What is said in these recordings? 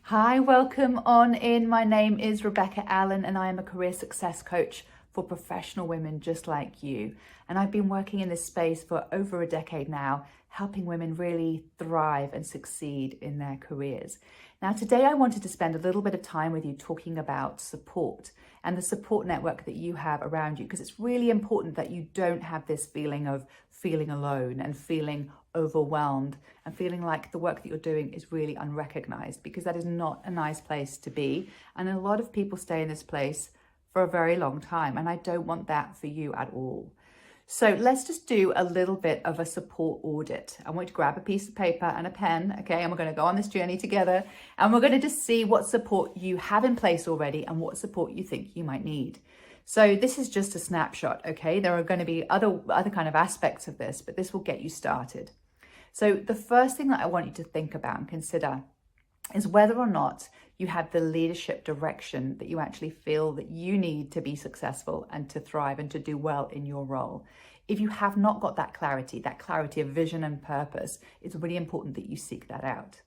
Hi, welcome on in. My name is Rebecca Allen and I am a career success coach for professional women just like you. And I've been working in this space for over a decade now, helping women really thrive and succeed in their careers. Now, today I wanted to spend a little bit of time with you talking about support and the support network that you have around you, because it's really important that you don't have this feeling of feeling alone and feeling overwhelmed and feeling like the work that you're doing is really unrecognized, because that is not a nice place to be. And a lot of people stay in this place for a very long time, and I don't want that for you at all. So let's just do a little bit of a support audit. I want you to grab a piece of paper and a pen, okay? And we're going to go on this journey together, and we're going to just see what support you have in place already and what support you think you might need. So this is just a snapshot, okay? There are going to be other kind of aspects of this, but this will get you started. So the first thing that I want you to think about and consider is whether or not you have the leadership direction that you actually feel that you need to be successful and to thrive and to do well in your role. If you have not got that clarity of vision and purpose, it's really important that you seek that out.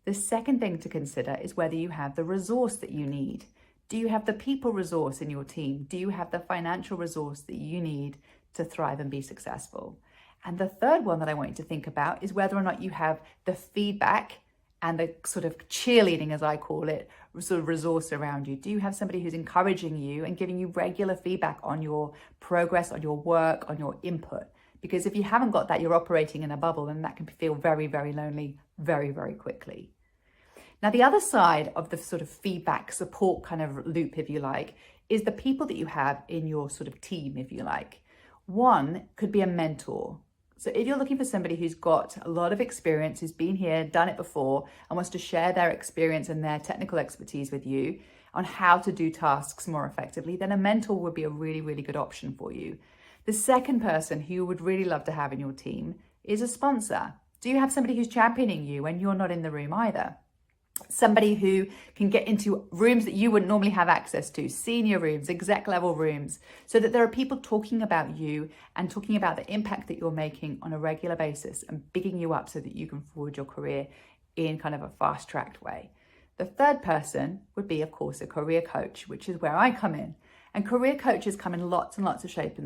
The second thing to consider is whether you have the resource that you need. Do you have the people resource in your team? Do you have the financial resource that you need to thrive and be successful? And the third one that I want you to think about is whether or not you have the feedback and the sort of cheerleading, as I call it, sort of resource around you. Do you have somebody who's encouraging you and giving you regular feedback on your progress, on your work, on your input? Because if you haven't got that, you're operating in a bubble, and that can feel very, very lonely very, very quickly. Now, the other side of the sort of feedback support kind of loop, if you like, is the people that you have in your sort of team, if you like. One could be a mentor. So if you're looking for somebody who's got a lot of experience, who's been here, done it before, and wants to share their experience and their technical expertise with you on how to do tasks more effectively, then a mentor would be a really, really good option for you. The second person who you would really love to have in your team is a sponsor. Do you have somebody who's championing you when you're not in the room either? Somebody who can get into rooms that you wouldn't normally have access to, senior rooms, exec level rooms, so that there are people talking about you and talking about the impact that you're making on a regular basis and bigging you up so that you can forward your career in kind of a fast-tracked way. The third person would be, of course, a career coach, which is where I come in. And career coaches come in lots and lots of shapes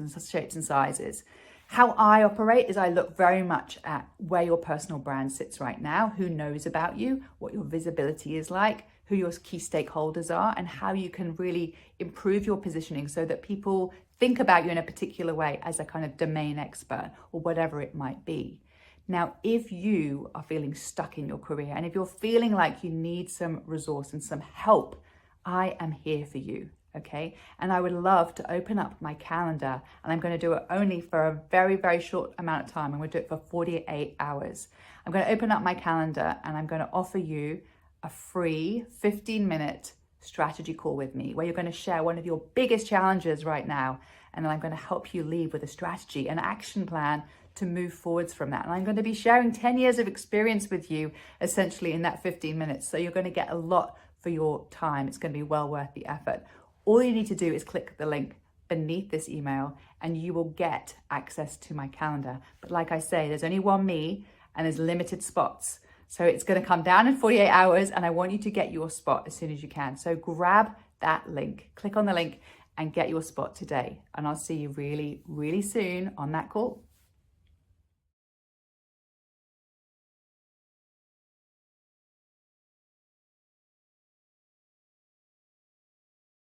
and sizes. How I operate is I look very much at where your personal brand sits right now, who knows about you, what your visibility is like, who your key stakeholders are, and how you can really improve your positioning so that people think about you in a particular way as a kind of domain expert or whatever it might be. Now, if you are feeling stuck in your career and if you're feeling like you need some resource and some help, I am here for you. Okay, and I would love to open up my calendar, and I'm going to do it only for a very, very short amount of time. I'm going to do it for 48 hours. I'm going to open up my calendar and I'm going to offer you a free 15-minute strategy call with me, where you're going to share one of your biggest challenges right now, and then I'm going to help you leave with a strategy, an action plan to move forwards from that. And I'm going to be sharing 10 years of experience with you essentially in that 15 minutes. So you're going to get a lot for your time. It's going to be well worth the effort. All you need to do is click the link beneath this email and you will get access to my calendar. But like I say, there's only one me and there's limited spots. So it's going to come down in 48 hours and I want you to get your spot as soon as you can. So grab that link, click on the link and get your spot today. And I'll see you really, really soon on that call.